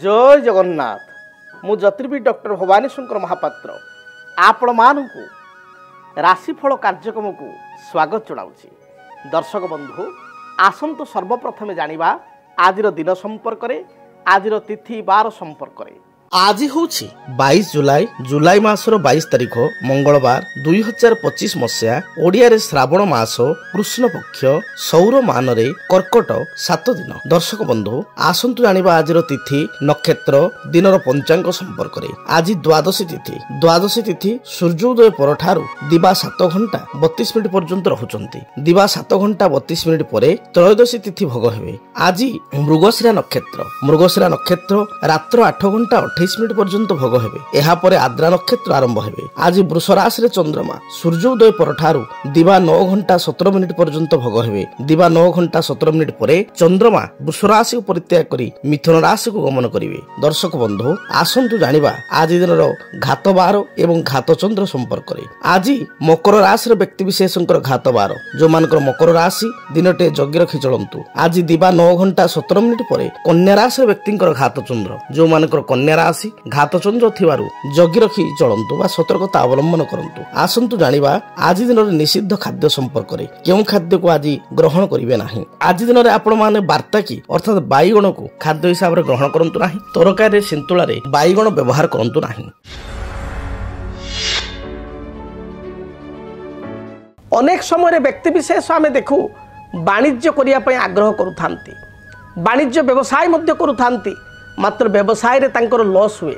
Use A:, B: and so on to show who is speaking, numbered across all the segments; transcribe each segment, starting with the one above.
A: जय जगन्नाथ मु ज्योतिर्विद डॉक्टर भवानी शंकर महापात्र आपण मानू राशिफल कार्यक्रम को स्वागत जनाऊँगी। दर्शक बंधु आसंतु सर्वप्रथमे जानिबा आजिर दिन संपर्क रे आजिर तिथि बार संपर्क रे। आज हूँ 22 जुलाई जुलाई मासर 22 तारिख मंगलवार 2025 मसीहा ओडिया रे श्रावण मास कृष्ण पक्ष सौर मान रे कर्कट 7 दिन। दर्शक बंधु आसंतु जानिबा आजिर तिथि नक्षत्र दिनर पंचांग संपर्क रे। आज द्वादशी तिथि सूर्योदय परठारु दिवा 7 घंटा 32 मिनिट पर्यंत रहुचंती। दिवा 7 घंटा 32 मिनिट परे त्रयोदशी तिथि भोग हेबे। आज मृगशिरा नक्षत्र रात्र 8 घंटा 28 मिनिट पर्यंत भोग हेबे। एहा परे आद्रा नक्षत्र आरंभ हेबे। आज वृष राशि रे चंद्रमा सूर्योदय परठारु दिवा 9 घंटा 17 मिनिट पर्यंत भोग हेबे। दिवा 9 घंटा 17 मिनिट परे चंद्रमा वृष राशि को परित्याग करी मिथुन राशि को गमन करिवे। दर्शक बंधु आसंतु जानिबा आज दिनर घात बार एवं घात चंद्र संपर्क रे। आज मकर राशि रे व्यक्ति विशेषकर घात बार जो मानकर मकर राशि दिनटे जगी रखी चलंतु। आज दिवा 9 घंटा 17 मिनिट परे कन्या राशि रे व्यक्तिंकर घात चंद्र जो मानकर कन्या राशि घात चंद्र थिबारु जगी रखी चलंतु बा सतर्कता अवलंबन करंतु। आसंतु जानिबा आज दिनर निषिद्ध खाद्य संपर्क रे। केउ खाद्य को आज ग्रहण करिवे नाही। आज दिन रे आपण माने वार्ता की अर्थात बाईगण को खाद्य हिसाब रे ग्रहण करंतु नाही। तरकारी सिंतुला रे बाईगण व्यवहार करंतु नाही। अनेक समय व्यक्ति विशेष आमे देखू वाणिज्य करिया पय आग्रह करूथांती, वाणिज्य व्यवसाय मध्य करूथांती, मात्र व्यवसाय रे तांकर लॉस हुए।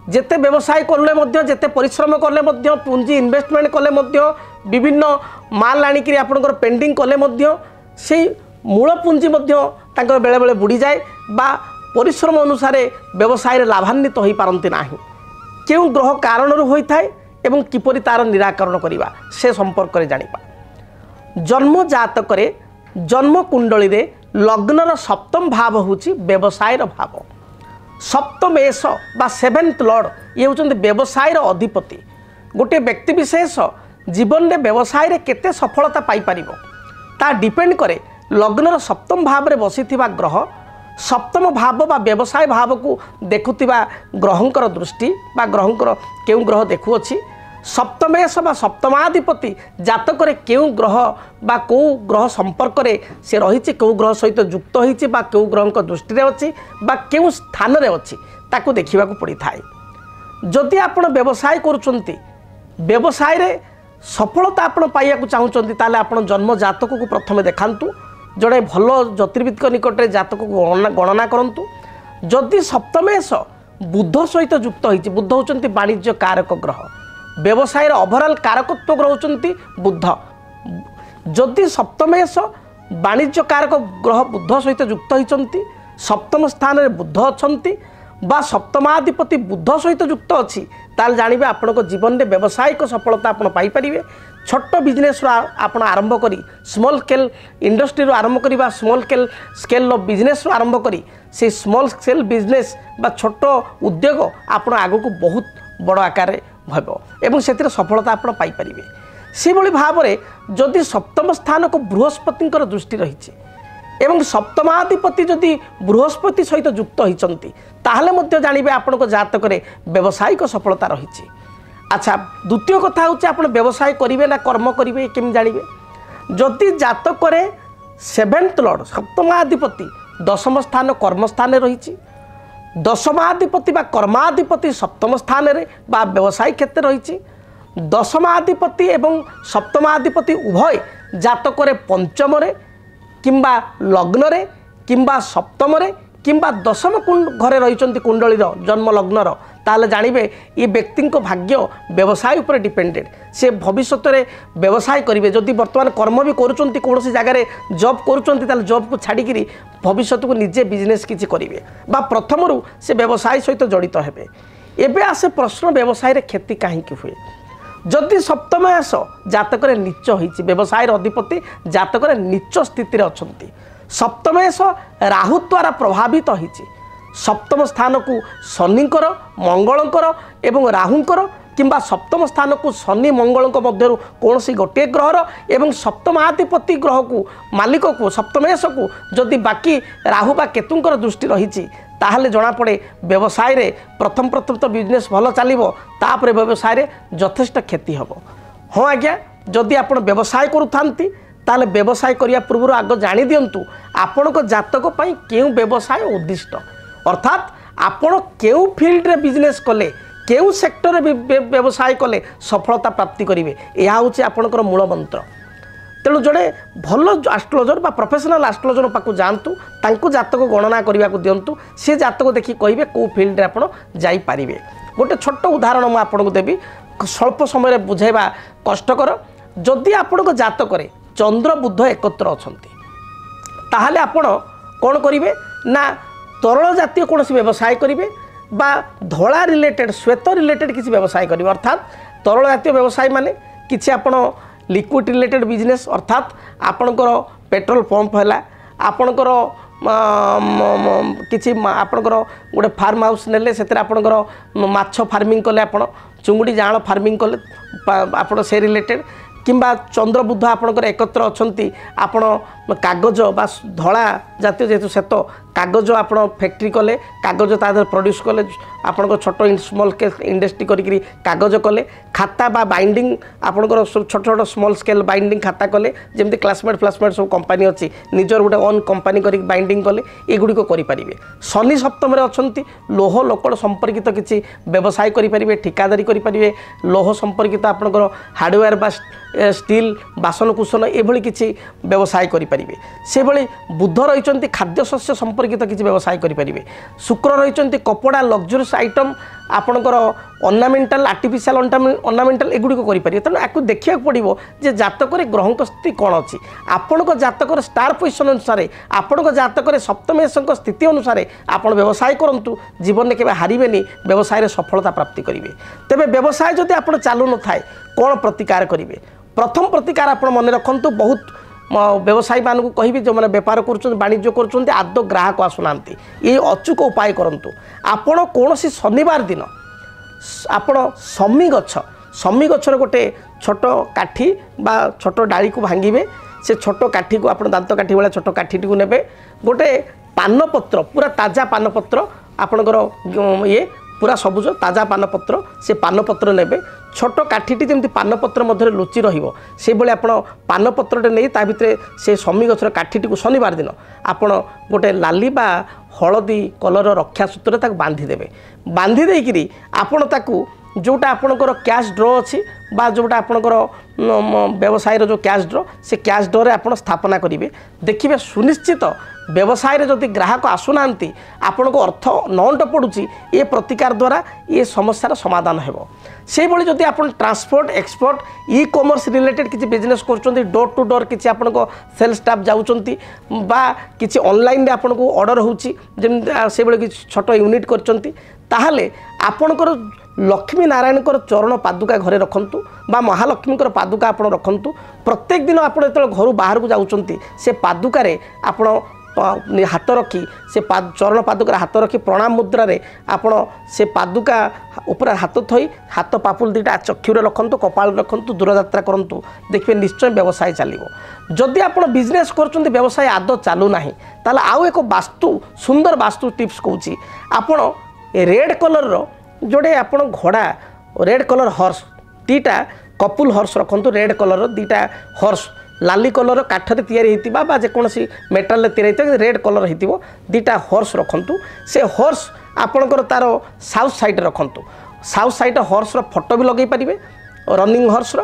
A: जेते व्यवसाय करले मध्य जेते परिश्रम करले मध्य पूंजी इन्वेस्टमेंट कले मध्य विभिन्न माल आनिकरी आपनकर पेंडिंग कले मध्य सेही मूल पूंजी मध्य तांकर बेले बेले बुड़ी जाए बा परिश्रम अनुसार व्यवसाय रे लाभान्वित होई पारंती नाही। केउ ग्रह कारण रु होई थाए एवं किपरि तार निराकरण करिबा से संपर्क रे जानिबा। जन्म जातक रे जन्म कुंडली रे लग्नर सप्तम भाव होची व्यवसाय रो भाव। सप्तम एस बा 7th लॉर्ड ये होचंदी व्यवसाय रो अधिपति। गोटे व्यक्ति विशेष जीवन में व्यवसाय रे केते सफलता पाई परिबो ता डिपेंड करे लग्नर सप्तम भाव रे बसिथिबा ग्रह सप्तम भाव बा व्यवसाय भाव को देखुथिबा ग्रहंकर दृष्टि बा ग्रहंकर केउ ग्रह देखु अछि। सप्तमेश बा सप्तमाधिपति जातक रे केउ ग्रह बा को ग्रह संपर्क रे से रहिछि केउ ग्रह सहित युक्त होइछि बा केउ ग्रहंक दृष्टि रे अछि बा केउ स्थान रे अछि ताकू देखिबा को पड़ी थाए। जदि आपण व्यवसाय करूचंती व्यवसाय रे सफलता आपण पाइया को चाहुचंती ताले आपण जन्म जातक को प्रथमे देखांतु। जड़े भल ज्योतिर्विद निकट रे जातक को गणना करंतु। जदि सप्तमेश बुध सहित युक्त होइछि, बुध होचंती वाणिज्य कारक ग्रह, व्यवसाय ओभरऑल कारकत्व ग्रह होचंती बुध। जदि सप्तमेश वाणिज्य कारक ग्रह बुध सहित युक्त होइचंती सप्तम स्थान रे बुध अछंती बा सप्तमाधिपति बुध सहित युक्त अछि ताल जानिबे आपनको जीवन में व्यावसायिक सफलता आपण पाई परिबे। छोट बिजनेस आपण आरंभ करी स्मॉल स्केल इंडस्ट्री रो आरंभ करी बा स्मॉल स्केल बिजनेस रो आरंभ करी से स्मॉल स्केल बिजनेस बा छोट उद्योग आपण आगो को बहुत बड़ आकार रे भबो एवं सेतिर सफलता आपण पाई परिबे। से भली भाव रे जदि सप्तम स्थान को बृहस्पतिंकर दृष्टि रहिछि एवं सप्तमाधिपति जदि बृहस्पति सहित युक्त होइचंती ताहले मध्य जानिबे आपनको जातक रे व्यावसायिक सफलता रहिछि। अच्छा द्वितीय कथा होछि आपण व्यवसाय करिवे ना कर्म करिवे केम जानिबे। जदि जातक रे 7th लॉर्ड सप्तमाधिपति दशम स्थान कर्म स्थान रे रहिछि, दशमाधिपति बा कर्माधिपति सप्तम स्थान रे बा व्यवसाय क्षेत्र रहिछि, दशमाधिपति एवं सप्तमाधिपति उभय जातक रे पंचम रे किंबा लग्न रे किंबा सप्तम रे किंबा दशम घरे रहिचंती कुंडलीर जन्म लग्नर ताले जानिबे ये व्यक्ति को भाग्य व्यवसाय उपर डिपेंडेड। से भविष्य रे व्यवसाय करिवे। जदि वर्तमान कर्म भी करूचंती कोनोसी जगह रे जॉब करूचंती ताले जॉब को छाड़ी किरी भविष्य को निजे बिजनेस किछि करिवे बा प्रथमरु से व्यवसाय सहित जड़ित हेबे। एबे आसे प्रश्न व्यवसाय रे क्षति काहे कि हुए। जदि सप्तमेश जातक रे नीच होइछि व्यवसाय अधिपति जातक रे नीच स्थिति रे अछंती, सप्तमेश राहु द्वारा प्रभावित होइछि। सप्तम स्थान को शनिकर मंगलकर एवं राहुंकर किंबा सप्तम स्थान को शनि मंगल मध्य कौन सी गोटे ग्रहर एवं सप्तमाधिपति ग्रह को मालिक को सप्तमेश को जदि बाकी राहु बा केतुंकर दृष्टि रही ताहले जणा पड़े व्यवसाय रे प्रथम तो बिजनेस भल चलो तापर व्यवसाय रे यथेष्ट क्षति हम। हाँ आज्ञा जदि आप व्यवसाय करूथांती ताले व्यवसाय करिया पूर्व आग जानी दिंतु आपण को जातक पई केउ व्यवसाय उद्दिष्ट अर्थात आपण केउ फील्ड रे बिजनेस कले केउ सेक्टर रे व्यवसाय कले सफलता प्राप्ति करेंगे यह हूँ आपणकर मूल मंत्र। तेणु जड़े भल एस्ट्रोलॉजर बा प्रोफेशनल एस्ट्रोलॉजर पाक जातु तांको जातक गणना करने को दिंतु सी जातक देखि कहे कौ फील्ड रे आपण जाई पारिबे। गोटे छोट उदाहरण मुझे आपको देवी स्वल्प समय बुझेबा कष्टकर। जदि आपण जातक रे चंद्र बुध एकत्र अछंती ताहले आपण कौन करेंगे ना तरल जातीय कौन व्यवसाय करेंगे बा धड़ा रिलेटेड श्वेत रिलेटेड किसी व्यवसाय करेंगे अर्थात तरल जातीय व्यवसाय माने किसी आपण लिक्विड रिलेटेड बिजनेस अर्थात आपणकर पेट्रोल पंप है आपणकर किसी आपणकर गोटे फार्म हाउस नेले से आपणकर माछ फार्मिंग कले आपण चुंगुड़ी जाल फार्मिंग कले आपण से रिलेटेड किंबा चंद्र बुध आपणकर एकत्र अछंती आपण कागज बा धड़ा जातीय जेहेतु सेत कागज आप फैक्ट्री कले कागज तादर प्रोड्यूस कले आपण छोट स्मॉल स्केल इंडस्ट्री करी कागज कले खाता बा बाइंडिंग आपणकर छोट छोट स्मॉल स्केल बाइंडिंग खाता कले जमती क्लासमेट फ्लासमेट सब कंपनी अच्छी निजर गोटे ओन कंपनी करी बाइंडिंग कले एगुड़िक करेंगे। शनि सप्तम अछंती लोह लोकड़ संपर्कित किसी व्यवसाय करेंगे ठिकादारी करेंगे लोह संपर्कित आपणकर हार्डवेयर बा स्टील बासन कुसन एभली किसी व्यवसाय करेंगे से भली बुध रही खाद्य शस्य संपर्कित किसी व्यवसाय करेंगे। शुक्र रही कपड़ा लग्जरीस आइटम आपणकर अर्नामेंटाल आर्टिफिशियल अर्नामेंटाल एगुड़िक करेंगे। तेणु आपको देखा पड़ो जे जातक ग्रह स्थिति कौन अच्छी आपण जातक स्टार पोजिशन अनुसार आपण जातक सप्तमेश स्थिति अनुसार आप व्यवसाय करूँ जीवन में केवे हारेनि व्यवसाय सफलता प्राप्ति करेंगे। तेरे व्यवसाय जदि आप चालू न थाए कौन प्रतिकार करेंगे प्रथम प्रतिकार आप मन रखु बहुत व्यवसायी मानक कहि जो मैंने बेपार कर वाणिज्य कर आदौ ग्राहक आसुना ये अचूक उपाय करूँ आपण कौन शनिवार दिन आपण समी गचर गोटे छोट काठी बा छोट डाली को भांगे से छोट काठी को आप दांत काठी भाया छोट काठी को नेबे गोटे पानपत्र पूरा ताजा पानपत्र आपणकर ये पूरा सबुज ताजा पानपत्र से पानपत्र नेबे छोट काठीटी जमी पानपत्र मध्य लुचि रही आप पानपत्रटे नहीं ता भितर से समी गचर काठीटी को शनिवार दिन आपण गोटे लाली बा हलदी कलर रक्षा सूत्र बांधिदेवे बांधी देकरी आपण ताकू जोटा आपणकर कैश ड्र अच्छी बा जोटा आपणकर व्यवसाय जो कैश ड्र से कैश ड्रे आप स्थापना करेंगे देखिए सुनिश्चित व्यवसाय जदि ग्राहक आसुना आपण को अर्थ नंट पड़ुची ये प्रतिकार द्वारा ये समस्यार समाधान हो। से भली जदि आप transport export e commerce related किसी बिजनेस कर डोर टू डोर किसी आपण को सेल स्टाफ जाऊँच बा किसी ऑनलाइन आपन को ऑर्डर होची से भली किसी छोट यूनिट करचंती ताहले आपणकर लक्ष्मी नारायण चरण पादुका घरे रखंतु बा महालक्ष्मी पादुका आपण रखंतु प्रत्येक दिन आप घर बाहर को जाऊँच से पादुकार आपण हाथ रखी से चरण पादुकार हाथ रखी प्रणाम मुद्रा रे आपण से पादुका ऊपर हाथ थई हाथ पापुल दुटा चक्षुरे रखंतु कपाल रखंतु दूरयात्रा करंतु देखिए निश्चय व्यवसाय चलिबो। जदि आप बिजनेस करछंती व्यवसाय आदौ चालू नाही ताले आउ एक वास्तु सुंदर वास्तु टिप्स कहूची आपण रेड कलर रो जोड़े आप घोड़ा रेड कलर हॉर्स दीटा कपुल हॉर्स रखंतु रेड कलर दीटा हॉर्स लाली कलर काठरे तैयारी होता बा जेकोसी मेटाल तैयारी रेड कलर हो दीटा हॉर्स रखंतु से हॉर्स आपणकर तार साउथ साइड रखंतु साउथ साइड हॉर्स फोटो भी लगे पारे रनिंग हॉर्स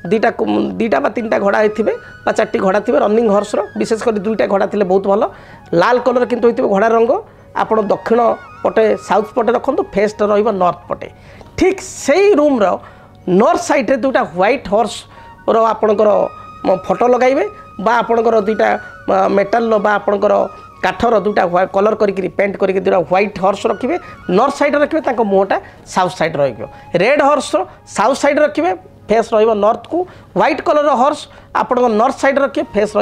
A: दीटा बा तीन घोड़ा होते बा चार घोड़ा थे रनिंग हॉर्स विशेषकर दुईटा घोड़ा थे बहुत भल लाल कलर किंतु होते घोड़ा रंग आप दक्षिण पटे साउथ पटे रखंतु फेस नॉर्थ पटे ठीक से रूम रो नॉर्थ साइड रे दुटा व्हाइट हॉर्स रो आपणकर फोटो लगाइबे बा आपणकर दुईटा मेटाल बा आपणकर काठर दुईटा कलर करी पेंट करी दुटा व्हाइट हॉर्स रखिए नॉर्थ साइड रखिए मुहटा south side red horse south side रखिए फेस नॉर्थ को व्हाइट कलर हॉर्स आप नॉर्थ साइड रखिए फेस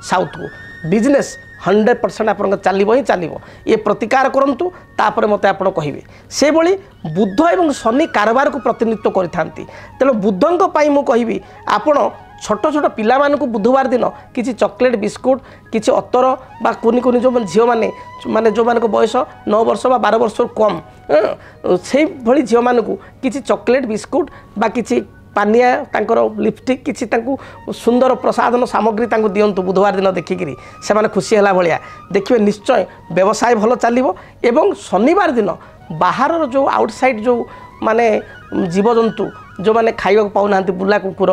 A: साउथ को बिजनेस 100% आप चलो ही चलो ये प्रतिकार करूँ तापर मत आप कहे से भली बुध एवं शनि कारबार को प्रतिनिधित्व करते तेणु बुधों मुझे कहि आपण छोट छोट पिला मानकु बुधवार दिन किसी चॉकलेट बिस्कुट किसी अतर बा कुनी कुनी जो झील मैंने माने जो मान बयस 9 वर्ष बा 12 वर्ष कम से भली झील मानकु किसी चॉकलेट बिस्कुट बा किसी पानिया तांकर लिपस्टिक किसी सुंदर प्रसाधन सामग्री तांको दियंतु बुधवार दिन देखिकी से माने खुशी है भाया देखिए निश्चय व्यवसाय भल चलो एवं शनिवार दिन बाहर जो आउटसाइड जो माने जीवजंतु जो मैंने खाइबा पाऊना बुला कुकुर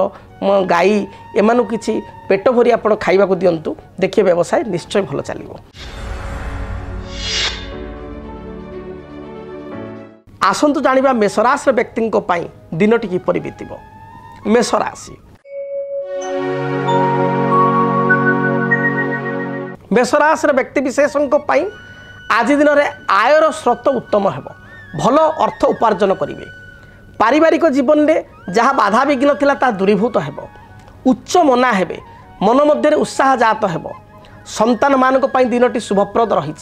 A: गाई एमानु किसी पेट भरी आप खाइबा दिंतु देखिए व्यवसाय निश्चय भल चलो। आसतु जानिबा मेषराशि व्यक्ति दिनटी किपरि बीतिब। मेषराशि मेषराशि व्यक्ति विशेषों आज दिन में आयर स्रोत उत्तम हेब भल अर्थ उपार्जन करेंगे। पारिवारिक जीवन में जहाँ बाधा विघ्न थिला ता दूरीभूत हेब उच्च मना हेबे मन मध्य उत्साह जात हेब संतान मानक पई दिनटी शुभप्रद रही।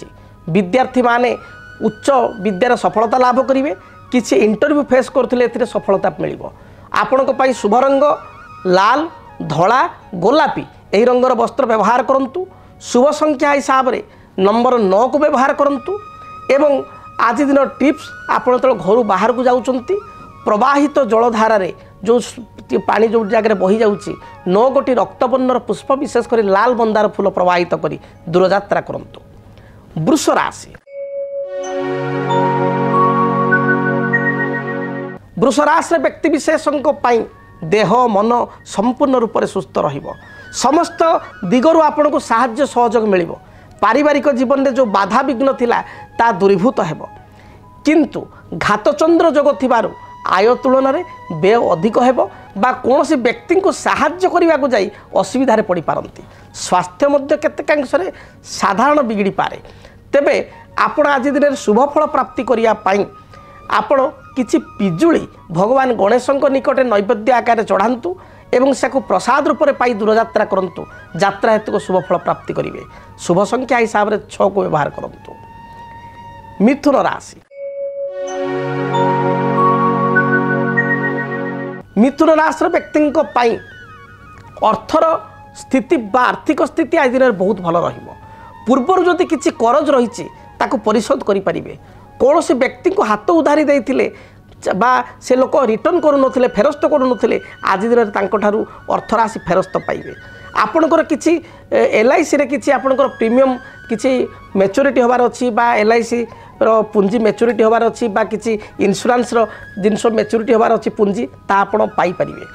A: विद्यार्थी माने उच्च विद्यार सफलता लाभ करेंगे। किसी इंटरव्यू फेस करते सफलता मिल आपणों पर शुभ रंग लाल धला गोलापी यही रंगर वस्त्र व्यवहार करूँ। शुभ संख्या हिसाब से नंबर 9 को व्यवहार करूँ। एवं आज दिन टिप्स आप घर बाहर को जाऊँच प्रवाहित जलधार जो पानी जो जगह बही जाऊँगी 9 गोटी रक्तवर्णर पुष्प विशेषकर लाल मंदार फूल प्रवाहित करी दूरयात्रा करूँ। वृष राशि वृष राशि व्यक्ति विशेषों देह मन संपूर्ण रूप से सुस्थ रहिबो। समस्त दिगरु आपन को साहाय्य सहयोग मिलिबो। पारिवारिक जीवन में जो बाधा विघ्न थिला ता दूरीभूत हेबो। किंतु घातचंद्र जोग थिबारु आय तुलन में व्यय अधिक हेबो बा कोनोसी व्यक्ति को साहाय्य करने को जाई असुविधारे पड़ी पारंती। स्वास्थ्य मध्य केतेकांशरे साधारण बिगड़ी पारे। तेबे आपण आज दिन शुभ फल प्राप्ति करिया पाई आपण किछि पिजुली भगवान गणेशों निकटे नैवेद्य आकार चढ़ातु एवं से प्रसाद रूप में पाई दूरयात्रा करूँ। यात्रा हेतु को शुभ फल प्राप्ति करेंगे। शुभ संख्या हिसाब से 6 को व्यवहार करूँ। मिथुन राशि मिथुन राशि व्यक्ति अर्थर स्थिति बा आर्थिक स्थिति आज दिन बहुत भल रहिबो। पूर्वर जदि किछि करज रही ताकू परिशोध करें। कौन से व्यक्ति को हाथ उधारी देते बा से लोक रिटर्न करुनथिले फेरस्त करुनथिले आज दिन में अर्थ राशि फेरस्त पाइबे। आपणकर किसी LIC रे किसी आपणकर प्रीमियम किसी मैच्योरिटी होबार अछि बा LIC रो पूंजी मैच्योरिटी होबार अछि बा किसी इंश्योरेंस रो जिनस मैच्योरिटी होबार अछि पूंजी ता आपण पाई परिबे।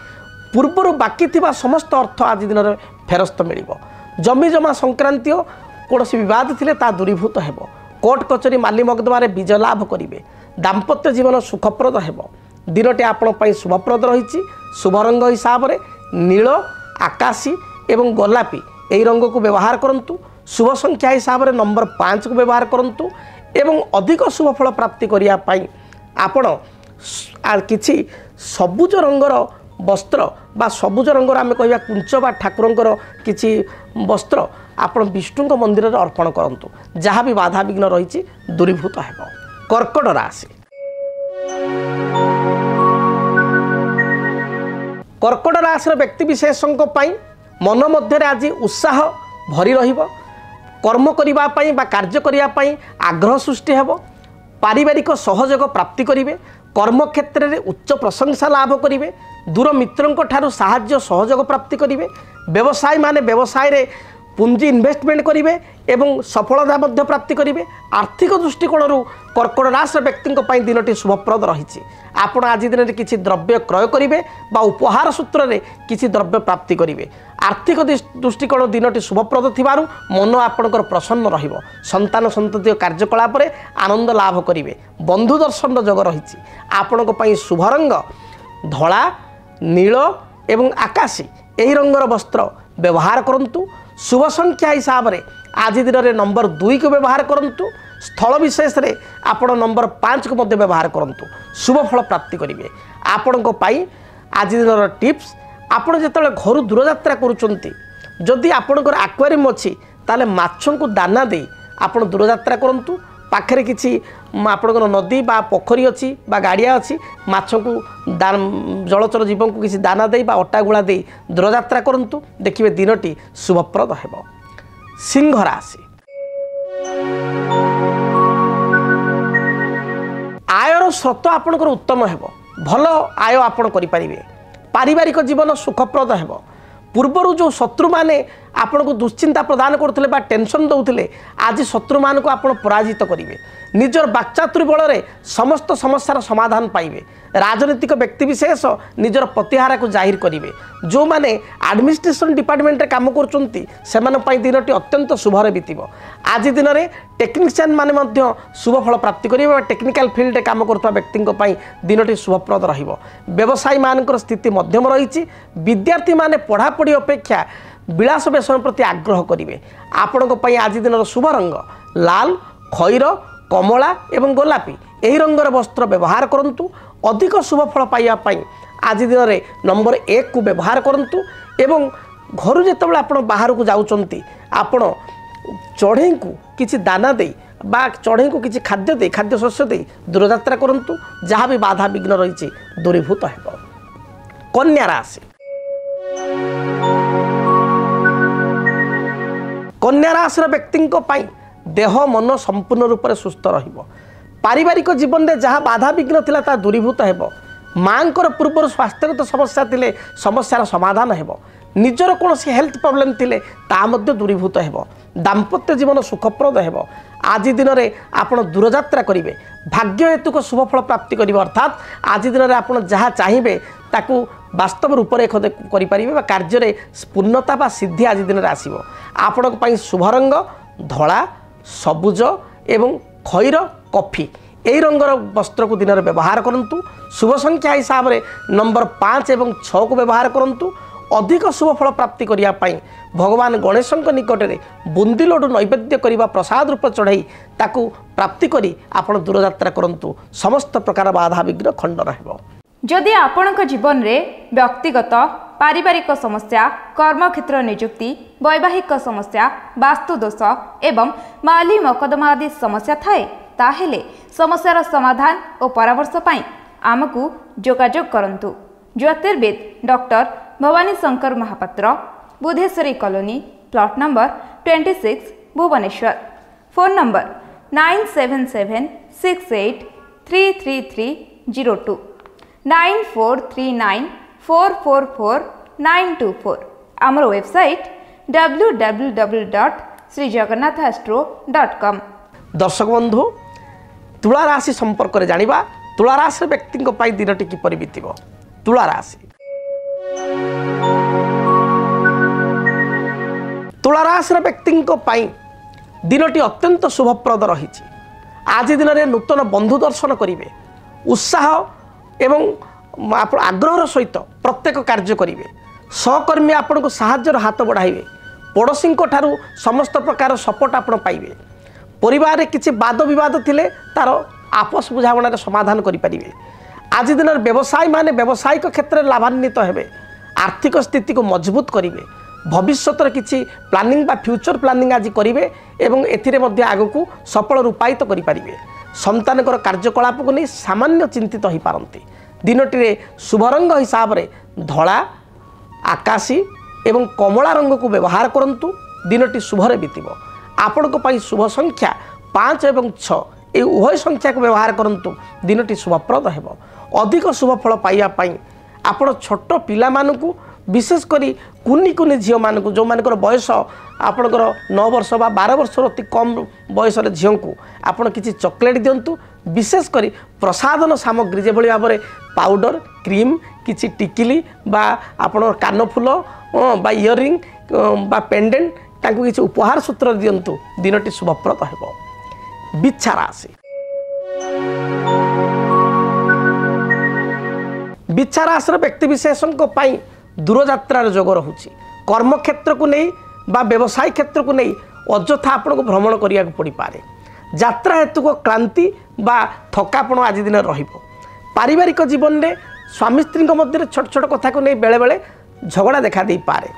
A: पूर्वर बाकी थिबा समस्त अर्थ आज दिन में फेरस्त मिलिबो। जमी जमा संक्रांति कौन बद थिले ता दूरीभूत हेबो। कोर्ट कचेरी माली मकदमारे विजय लाभ करेंगे। दाम्पत्य जीवन सुखप्रद हेबो। दिनटी आपण शुभप्रद रही। शुभ रंग हिसाब से नील आकाशी एवं गोलापी यही रंग को व्यवहार करूँ। शुभ संख्या हिसाब से नंबर 5 को व्यवहार करूँ। एवं अधिक शुभ फल प्राप्ति करने आपण किछि सबुज रंगर वस्त्र बा सबुज रंगर आम कह कुंच बा ठाकुरंकर किछि वस्त्र आपण विष्णु मंदिर में अर्पण करंतु। जहाँ भी बाधा विघ्न रही दूरीभूत हेब। कर्कट राशि कर्कट राशि व्यक्ति विशेषों मन मध्य आज उत्साह भरी रहिबो। कर्म करिबा पई बा कार्य करिया पई आग्रह सृष्टि हेबो। पारिवारिक सहयोग प्राप्ति करिवे। कर्म क्षेत्र में उच्च प्रशंसा लाभ करिवे। दूर मित्रों ठारू साहाय्य सहयोग प्राप्ति करिवे। व्यवसाय माने व्यवसाय रे पूंजी इन्वेस्टमेंट करेंगे एवं सफलता मध्य प्राप्ति करेंगे। आर्थिक दृष्टिकोण कर्कट राशि व्यक्ति दिनटी शुभप्रद रही। आपण आज दिन में किसी द्रव्य क्रय करेंगे बा उपहार सूत्र में किसी द्रव्य प्राप्ति करेंगे। आर्थिक दृष्टिकोण दिनटी शुभप्रद थिबारु मन आपणकर प्रसन्न रहिबो। संतान संतति कार्यकलाप आनंद लाभ करेंगे। बंधु दर्शन जोग रही। आपण शुभ रंग धला नील एवं आकाशी यही रंगर वस्त्र व्यवहार करूँ। शुभ संख्या हिसाब से आज दिन में नंबर 2 को व्यवहार करूँ। स्थल विशेष रे आपण नंबर 5 को मध्य व्यवहार करूँ। शुभ फल प्राप्ति करेंगे। आपण आज दिन टिप्स आपण जो घर दूरयात्रा करुँच जदि आपणकर एक्वेरियम अच्छी ताले माछों को दाना दे आपण दूरयात्रा करूँ। पाखे किसी आपणकर नदी बा पोखरी अच्छी बा गाड़िया अच्छी माछ को जलचर जीव को किसी दाना दे बा अटा गुला दे दूरयात्रा करंतु देखिए दिनटी शुभप्रद हेबो। सिंह राशि आयर स्रोत आपणकर उत्तम हेबो भल आय आपण करि परिबे पारिवारिक जीवन सुखप्रद हेबो। पूर्वर जो शत्रु माने आपन को दुश्चिंता प्रदान करते बा टेंशन दौले आज शत्रु मान को आप पराजित करेंगे निजर बाक्चातुरी बल में समस्त समस्यार समाधान पाइबे। राजनीतिक व्यक्तिविशेष निजर प्रतिहारा को जाहिर करेंगे। जो माने एडमिनिस्ट्रेशन डिपार्टमेंट रे काम कर दिनटी अत्यंत शुभरे बीतब। आज दिन में टेक्निशियन माने मध्य शुभ फल प्राप्ति करेंगे। टेक्निकल फील्ड रे काम करता व्यक्ति दिनटी शुभप्रद रहिबो। व्यवसायी मानकर स्थिति मध्यम रही। विद्यार्थी माने पढ़ापढ़ी अपेक्षा विलास व्यसन प्रति आग्रह करेंगे। आपण आज दिन शुभ रंग लाल खैर कमला एवं गोलापी यही रंगर वस्त्र व्यवहार करंतु। अधिक शुभ फल पाइबापी आज दिन में नंबर 1 को व्यवहार करंतु। एवं घर जिते आप बाहर को जाउचंती आपण चढ़ई को किसी दाना दे बा चढ़ई को किसी खाद्य दे खाद्य शस्य दे दूरयात्रा करंतु। जहाँ भी बाधा विघ्न रही दूरीभूत हेबो। कन्या राशि कन्या राशि व्यक्ति देह मन संपूर्ण रूप से सुस्थ रहिबो। पारिवारिक जीवन में जहाँ बाधा विघ्न थिला ता दूरीभूत हेबो। मांकर पूर्व स्वास्थ्यगत समस्या थिले समस्यार समाधान हेबो। निजर कौन हेल्थ प्रोब्लेम थिले ता मध्य दूरीभूत हेबो। दाम्पत्य जीवन सुखप्रद हेबो। आज दिन में आप दूरयात्रा करेंगे भाग्य हेतुक शुभ फल प्राप्ति करेंगे। अर्थात आज दिन में आप जहाँ चाहिए ताकू वास्तव रूपरेख करें कार्य पूर्णता बा सिद्धि आज दिन में आसो। आपण शुभ रंग धला सबुज एवं खैर कॉफी यही रंगर वस्त्र को दिन में व्यवहार करंतु। शुभ संख्या हिसाब से नंबर 5 एवं 6 को व्यवहार करंतु। अधिक शुभ फल प्राप्ति करने भगवान गणेश निकट में बुंदी लड्डू नैवेद्य करने प्रसाद रूप चढ़ाई ताकू प्राप्ति करी आपण दूरयात्रा करंतु। समस्त प्रकार बाधा विघ्न खंडन हेबो।
B: जदि आपणक जीवन में व्यक्तिगत पारिवारिक समस्या कर्मक्षेत्र नियुक्ति वैवाहिक समस्या वास्तु दोष एवं माली मकदमा आदि समस्या थाए ताहेले समस्यार समाधान और परामर्श पाई आमको जोगाजोग करंतु। ज्योतिर्विद doctor Bhabani Shankar Mahapatra Budheswari colony plot number 26 Bhubaneswar. Phone number 9776833302 9439444924। आमर वेबसाइट www.srijagannathastro.com।
A: दर्शक बंधु तुला राशि संपर्क में जानिबा। तुला राशि व्यक्ति दिनटी किपरि बीतिब। तुला राशि तुला राशि व्यक्ति दिनटी अत्यंत शुभप्रद रही। आज दिन में नूतन बंधु दर्शन करेंगे। उत्साह एवं आग्रह सहित प्रत्येक कार्य करेंगे। सहकर्मी आपण को साहाय्यर हाथ बढ़ाइबे। पड़ोशी ठारू समस्त प्रकार सपोर्ट आप पाइबे। परिवार में किसी वाद विवाद थिले तार आपस बुझामणार समाधान करें। आज दिन व्यवसायी माने व्यावसायिक क्षेत्र में लाभान्वित हेबे। आर्थिक स्थिति को मजबूत करेंगे। भविष्यत किसी प्लानिंग बा फ्यूचर प्लानिंग आज करेंगे एवं एथिरे मध्य आगकू सफल रूपायित करें। संतानकर कार्यकलाप को नहीं सामान्य चिंतित हो पारती। दिनटी शुभ रंग हिसाब से धला आकाशी एवं कमला रंग को व्यवहार करंतु। दिनटी शुभरे बीतब। आपण शुभ संख्या 5 एवं 6 ये उभय संख्या को व्यवहार करंतु। दिनटी शुभप्रद हेबो। अधिक शुभ फल पाइबापी आपण छोट पिला मानकू विशेषकर कुनी कुनी झील मान जो मानकर बयस आपणकर 9 वर्ष बा 12 वर्ष अति कम बयस झील को आपड़ किसी चॉकलेट दिंतु। विशेषकर प्रसाधन सामग्री जो भाव में पाउडर क्रीम किसी टिकिली बा आपण कानफुल बा इयरिंग बा पेंडेंट तांको किसी उपहार सूत्र दिंतु। दिनटी शुभप्रद हेबो। बिच्छा राशि बिच्छा राशि व्यक्ति विशेषों दूरयात्रार जोग रहुछि। कर्म क्षेत्र को नहीं बा व्यवसाय क्षेत्र को नहीं अଯଥା आपन को भ्रमण करिया पड़ी पारे। यात्रा हेतु को क्लांति बा थकापण आज दिन रहिबो। पारिवारिक जीवन में स्वामी स्त्री मध्य छोट छोट कथा को नहीं बेले बेले झगड़ा देखा दे पारे।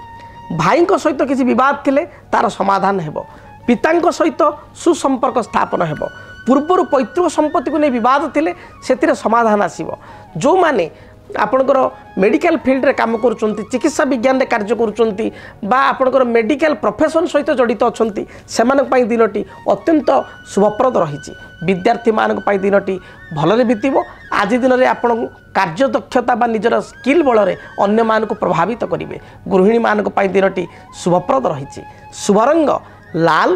A: भाई सहित किसी विवाद थिले तार समाधान हेबो। पिता सहित सुसंपर्क स्थापन हेबो। ପୂର୍ବରୁ ପୈତୃକ ସମ୍ପତ୍ତିକୁ ନେଇ ବିବାଦ ଥିଲେ ସେଥିରେ ସମାଧାନ ଆସିବ। ଯେଉଁମାନେ ଆପଣଙ୍କର ମେଡ଼ିକାଲ ଫିଲ୍ଡରେ କାମ କରୁଛନ୍ତି, ଚିକିତ୍ସା ବିଜ୍ଞାନରେ କାର୍ଯ୍ୟ କରୁଛନ୍ତି ବା ଆପଣଙ୍କର ମେଡ଼ିକାଲ ପ୍ରଫେସନ୍ ସହିତ ଜଡ଼ିତ ଅଛନ୍ତି, ସେମାନଙ୍କ ପାଇଁ ଦିନଟି ଅତ୍ୟନ୍ତ ଶୁଭପ୍ରଦ ରହିଛି। ବିଦ୍ୟାର୍ଥୀମାନଙ୍କ ପାଇଁ ଦିନଟି ଭଲରେ ବିତିବ। ଆଜି ଦିନରେ ଆପଣ କାର୍ଯ୍ୟଦକ୍ଷତା ବା ନିଜର ସ୍କିଲ୍ ବଳରେ ଅନ୍ୟମାନଙ୍କୁ ପ୍ରଭାବିତ କରିବେ। ଗୃହିଣୀମାନଙ୍କ ପାଇଁ ଦିନଟି ଶୁଭପ୍ରଦ ରହିଛି। ଶୁଭ ରଙ୍ଗ ଲାଲ,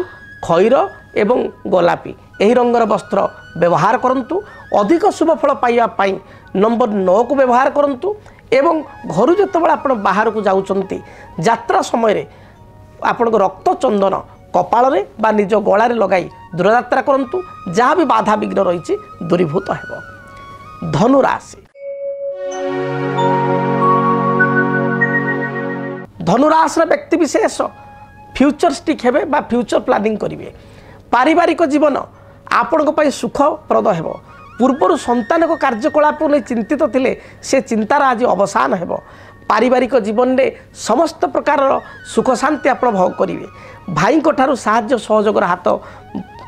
A: ଖଇର ଏବଂ ଗୋଲାପୀ ଏହି ରଙ୍ଗର ବସ୍ତ୍ର ବ୍ୟବହାର କରନ୍ତୁ। ଅଧିକ ଶୁଭ ଫଳ ପାଇବା ପାଇଁ ନମ୍ବର 9କୁ ବ୍ୟବହାର କରନ୍ତୁ ଏବଂ ଘରୁ ଯେତେବେଳେ ଆପଣ ବାହାରକୁ ଯାଉଛନ୍ତି ଯାତ୍ରା ସମୟରେ ଆପଣଙ୍କ ରକ୍ତ ଚନ୍ଦନ କପାଳରେ ବା ନିଜ ଗଳାରେ ଲଗାଇ ଦୂରଯାତ୍ରା କରନ୍ତୁ। ଯାହା ବି ବାଧାବିଘ୍ନ ରହିଛି ଦୂରୀଭୂତ ହେବ। ଧନୁ ରାଶି। ଧନୁ ରାଶିର ବ୍ୟକ୍ତିବିଶେଷ ଫ୍ୟୁଚରିଷ୍ଟିକ୍ ହେବେ ବା ଫ୍ୟୁଚର ପ୍ଲାନିଂ କରିବେ। ପାରିବାରିକ ଜୀବନ ଆପଣଙ୍କ ପାଇଁ ସୁଖପ୍ରଦ ହେବ। ପୂର୍ବରୁ ସନ୍ତାନଙ୍କ କାର୍ଯ୍ୟକଳାପକୁ ନେଇ ଚିନ୍ତିତ ଥିଲେ ସେ ଚିନ୍ତାର ଆଜି ଅବସାନ ହେବ। ପାରିବାରିକ ଜୀବନରେ ସମସ୍ତ ପ୍ରକାରର ସୁଖ ଶାନ୍ତି ଆପଣ ଭୋଗ କରିବେ। ଭାଇଙ୍କ ଠାରୁ ସାହାଯ୍ୟ ସହଯୋଗର ହାତ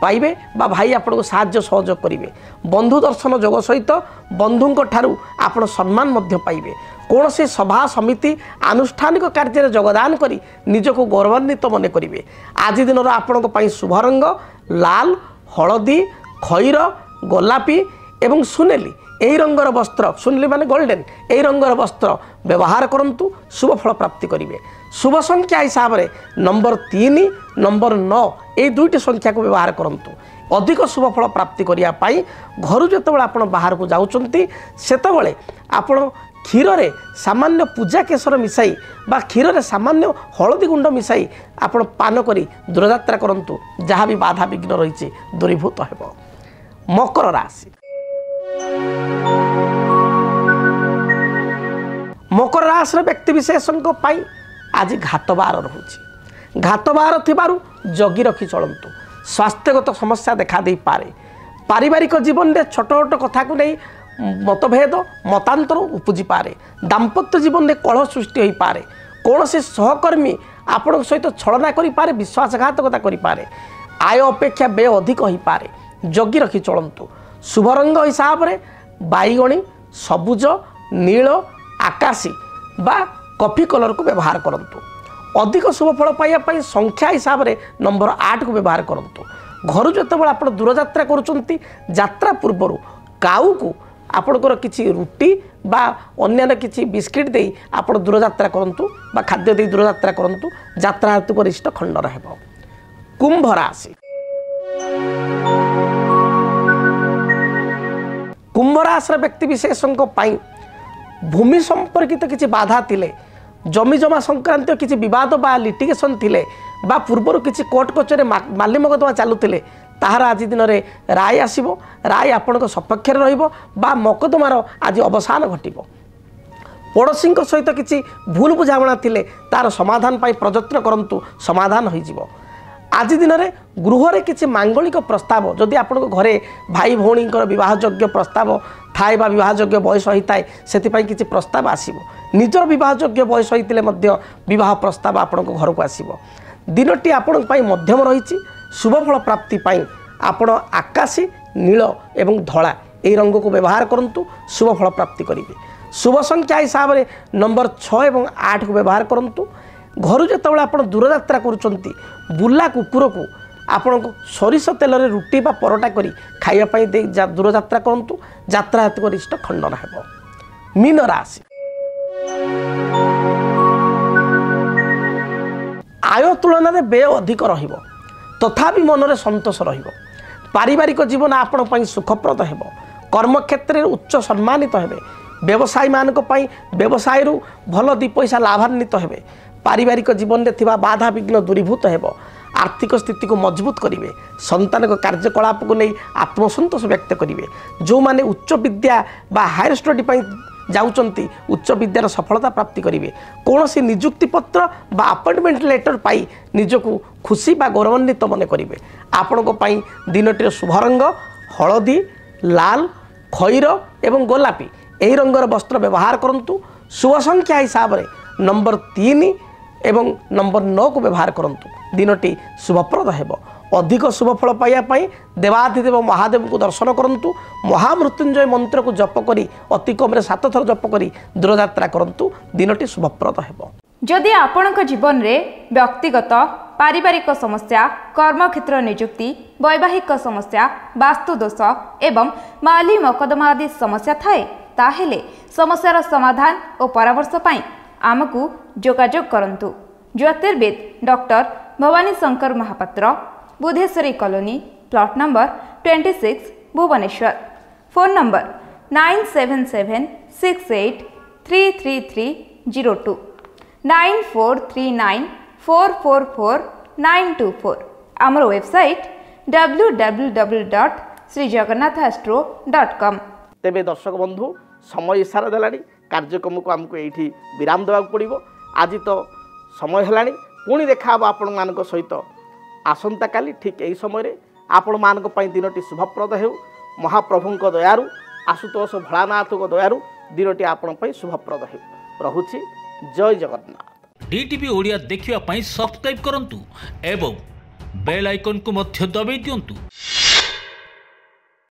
A: ପାଇବେ ବା ଭାଇ ଆପଣଙ୍କୁ ସାହାଯ୍ୟ ସହଯୋଗ କରିବେ। ବନ୍ଧୁ ଦର୍ଶନ ଯୋଗ ସହିତ ବନ୍ଧୁଙ୍କ ଠାରୁ ଆପଣ ସମ୍ମାନ ମଧ୍ୟ ପାଇବେ। କୌଣସି ସଭା ସମିତି ଆନୁଷ୍ଠାନିକ କାର୍ଯ୍ୟରେ ଯୋଗଦାନ କରି ନିଜକୁ ଗୌରବାନ୍ୱିତ ମନେ କରିବେ। ଆଜି ଦିନର ଆପଣଙ୍କ ପାଇଁ ଶୁଭ ରଙ୍ଗ ଲାଲ, ହଳଦୀ, ଖଇର, ଗୋଲାପୀ ଏବଂ ସୁନେଲି ଏହି ରଙ୍ଗର ବସ୍ତ୍ର, ସୁନେଲି ମାନେ ଗୋଲ୍ଡେନ୍, ଏହି ରଙ୍ଗର ବସ୍ତ୍ର ବ୍ୟବହାର କରନ୍ତୁ। ଶୁଭ ଫଳ ପ୍ରାପ୍ତି କରିବେ। ଶୁଭ ସଂଖ୍ୟା ହିସାବରେ ନମ୍ବର 3, ନମ୍ବର 9 ଏହି ଦୁଇଟି ସଂଖ୍ୟାକୁ ବ୍ୟବହାର କରନ୍ତୁ। ଅଧିକ ଶୁଭ ଫଳ ପ୍ରାପ୍ତି କରିବା ପାଇଁ ଘରୁ ଯେତେବେଳେ ଆପଣ ବାହାରକୁ ଯାଉଛନ୍ତି ସେତେବେଳେ ଆପଣ କ୍ଷୀରରେ ସାମାନ୍ୟ ପୂଜା କେଶର ମିଶାଇ ବା କ୍ଷୀରରେ ସାମାନ୍ୟ ହଳଦୀ ଗୁଣ୍ଡ ମିଶାଇ ଆପଣ ପାନ କରି ଦୂରଯାତ୍ରା କରନ୍ତୁ। ଯାହା ବି ବାଧାବିଘ୍ନ ରହିଛି ଦୂରୀଭୂତ ହେବ। ମକର ରାଶି। ମକର ରାଶିର ବ୍ୟକ୍ତିବିଶେଷଙ୍କ ପାଇଁ ଆଜି ଘାତବାର ରହୁଛି। ଘାତବାର ଥିବାରୁ ଜଗି ରଖି ଚଳନ୍ତୁ। ସ୍ୱାସ୍ଥ୍ୟଗତ ସମସ୍ୟା ଦେଖା ଦେଇପାରେ। ପାରିବାରିକ ଜୀବନରେ ଛୋଟ ଛୋଟ କଥାକୁ ନେଇ ମତଭେଦ ମତାନ୍ତର ଉପୁଜିପାରେ। ଦାମ୍ପତ୍ୟ ଜୀବନରେ କଳହ ସୃଷ୍ଟି ହୋଇପାରେ। କୌଣସି ସହକର୍ମୀ ଆପଣଙ୍କ ସହିତ ଛଳନା କରିପାରେ, ବିଶ୍ୱାସଘାତକତା କରିପାରେ। ଆୟ ଅପେକ୍ଷା ବ୍ୟୟ ଅଧିକ ହୋଇପାରେ। ଜଗି ରଖି ଚଳନ୍ତୁ। ଶୁଭ ରଙ୍ଗ ହିସାବରେ ବାଇଗଣୀ, ସବୁଜ, ନୀଳ, ଆକାଶୀ ବା କଫି କଲରକୁ ବ୍ୟବହାର କରନ୍ତୁ। ଅଧିକ ଶୁଭ ଫଳ ପାଇବା ପାଇଁ ସଂଖ୍ୟା ହିସାବରେ ନମ୍ବର 8କୁ ବ୍ୟବହାର କରନ୍ତୁ। ଘରୁ ଯେତେବେଳେ ଆପଣ ଦୂରଯାତ୍ରା କରୁଛନ୍ତି ଯାତ୍ରା ପୂର୍ବରୁ କାଉକୁ ଆପଣଙ୍କର କିଛି ରୁଟି ବା ଅନ୍ୟାନ୍ୟ କିଛି ବିସ୍କିଟ୍ ଦେଇ ଆପଣ ଦୂରଯାତ୍ରା କରନ୍ତୁ ବା ଖାଦ୍ୟ ଦେଇ ଦୂରଯାତ୍ରା କରନ୍ତୁ। ଯାତ୍ରା ହେତୁ ଗରିଷ୍ଠ ଖଣ୍ଡନ ହେବ। କୁମ୍ଭ ରାଶି। କୁମ୍ଭ ରାଶିର ବ୍ୟକ୍ତିବିଶେଷଙ୍କ ପାଇଁ ଭୂମି ସମ୍ପର୍କିତ କିଛି ବାଧା ଥିଲେ, ଜମିଜମା ସଂକ୍ରାନ୍ତୀୟ କିଛି ବିବାଦ ବା ଲିଟିଗେସନ୍ ଥିଲେ ବା ପୂର୍ବରୁ କିଛି କୋର୍ଟ କଚେରୀ ମାଲି ମକଦ୍ଦମା ଚାଲୁଥିଲେ ତାହାର ଆଜି ଦିନରେ ରାୟ ଆସିବ। ରାୟ ଆପଣଙ୍କ ସପକ୍ଷରେ ରହିବ ବା ମକଦ୍ଦମାର ଆଜି ଅବସାନ ଘଟିବ। ପଡ଼ୋଶୀଙ୍କ ସହିତ କିଛି ଭୁଲ ବୁଝାମଣା ଥିଲେ ତାର ସମାଧାନ ପାଇଁ ପ୍ରଯତ୍ନ କରନ୍ତୁ, ସମାଧାନ ହୋଇଯିବ। ଆଜି ଦିନରେ ଗୃହରେ କିଛି ମାଙ୍ଗଳିକ ପ୍ରସ୍ତାବ, ଯଦି ଆପଣଙ୍କ ଘରେ ଭାଇ ଭଉଣୀଙ୍କର ବିବାହଯୋଗ୍ୟ ପ୍ରସ୍ତାବ ଥାଏ ବା ବିବାହଯୋଗ୍ୟ ବୟସ ହୋଇଥାଏ ସେଥିପାଇଁ କିଛି ପ୍ରସ୍ତାବ ଆସିବ। ନିଜର ବିବାହଯୋଗ୍ୟ ବୟସ ହୋଇଥିଲେ ମଧ୍ୟ ବିବାହ ପ୍ରସ୍ତାବ ଆପଣଙ୍କ ଘରକୁ ଆସିବ। ଦିନଟି ଆପଣଙ୍କ ପାଇଁ ମଧ୍ୟମ ରହିଛି। ଶୁଭଫଳ ପ୍ରାପ୍ତି ପାଇଁ ଆପଣ ଆକାଶୀ, ନୀଳ ଏବଂ ଧଳା ଏହି ରଙ୍ଗକୁ ବ୍ୟବହାର କରନ୍ତୁ। ଶୁଭଫଳ ପ୍ରାପ୍ତି କରିବେ। ଶୁଭ ସଂଖ୍ୟା ହିସାବରେ ନମ୍ବର 6 ଏବଂ 8କୁ ବ୍ୟବହାର କରନ୍ତୁ। ଘରୁ ଯେତେବେଳେ ଆପଣ ଦୂରଯାତ୍ରା କରୁଛନ୍ତି ବୁଲା କୁକୁରକୁ ଆପଣଙ୍କୁ ସୋରିଷ ତେଲରେ ରୁଟି ବା ପରଟା କରି ଖାଇବା ପାଇଁ ଦେଇ ଦୂରଯାତ୍ରା କରନ୍ତୁ। ଯାତ୍ରା ହେତୁ ଗରିଷ୍ଠ ଖଣ୍ଡନ ହେବ। ମୀନ ରାଶି। ଆୟ ତୁଳନାରେ ବ୍ୟୟ ଅଧିକ ରହିବ, ତଥାପି ମନରେ ସନ୍ତୋଷ ରହିବ। ପାରିବାରିକ ଜୀବନ ଆପଣଙ୍କ ପାଇଁ ସୁଖପ୍ରଦ ହେବ। କର୍ମକ୍ଷେତ୍ରରେ ଉଚ୍ଚ ସମ୍ମାନିତ ହେବେ। ବ୍ୟବସାୟୀମାନଙ୍କ ପାଇଁ ବ୍ୟବସାୟରୁ ଭଲ 2 ପଇସା ଲାଭାନ୍ୱିତ ହେବେ। ପାରିବାରିକ ଜୀବନରେ ଥିବା ବାଧାବିଘ୍ନ ଦୂରୀଭୂତ ହେବ। ଆର୍ଥିକ ସ୍ଥିତିକୁ ମଜବୁତ କରିବେ। ସନ୍ତାନଙ୍କ କାର୍ଯ୍ୟକଳାପକୁ ନେଇ ଆତ୍ମସନ୍ତୋଷ ବ୍ୟକ୍ତ କରିବେ। ଯେଉଁମାନେ ଉଚ୍ଚ ବିଦ୍ୟା ବା ହାୟର ଷ୍ଟଡି ପାଇଁ ଯାଉଛନ୍ତି ଉଚ୍ଚ ବିଦ୍ୟାର ସଫଳତା ପ୍ରାପ୍ତି କରିବେ। କୌଣସି ନିଯୁକ୍ତି ପତ୍ର ବା ଆପଏଣ୍ଟମେଣ୍ଟ ଲେଟର ପାଇ ନିଜକୁ ଖୁସି ବା ଗୌରବାନ୍ୱିତ ମନେ କରିବେ। ଆପଣଙ୍କ ପାଇଁ ଦିନଟିର ଶୁଭ ରଙ୍ଗ ହଳଦୀ, ଲାଲ, ଖଇର ଏବଂ ଗୋଲାପୀ ଏହି ରଙ୍ଗର ବସ୍ତ୍ର ବ୍ୟବହାର କରନ୍ତୁ। ଶୁଭ ସଂଖ୍ୟା ହିସାବରେ ନମ୍ବର 3 ଏବଂ ନମ୍ବର 9କୁ ବ୍ୟବହାର କରନ୍ତୁ। ଦିନଟି ଶୁଭପ୍ରଦ ହେବ। अधिक शुभफल पाइबापी देवाधिदेव महादेव को दर्शन करूँ महामृत्युंजय मंत्र को जप करी अति कम 7 थर जप करी दूरयात्रा करूँ दिनटी शुभप्रद हो।
B: जदि आपणक जीवन रे व्यक्तिगत पारिवारिक समस्या कर्मक्षेत्र नियुक्ति वैवाहिक समस्या वास्तुदोष एवं माली मकदमा आदि समस्या थाए ताहेले समस्यार समाधान और परामर्श पाई आमको जोगाजोग करंतु। ज्योतिर्विद doctor Bhabani Shankar Mahapatra, Budheswari colony, plot number 26, Bhubaneswar. Phone number 9776833302 9439444924। आमर वेबसाइट www.srijagannathastro.com।
A: तेबे दर्शक बंधु समय इशारा देलानी कार्यक्रम को आमको यही विराम देवाक पड़ो। आज तो समय है पुणी देखा आपण मान सहित आसंता काली ठीक यही समय आपण मान दिनटी शुभप्रद हो। महाप्रभु दयारु आशुतोष भोलानाथ दयारु दिनटी आपण शुभप्रद हो। रहुछि जय जगन्नाथ।
C: डीटीवी ओडिया देखिवा सब्सक्राइब करंतु एवं बेल आइकन को मध्य दबाई दियंतु।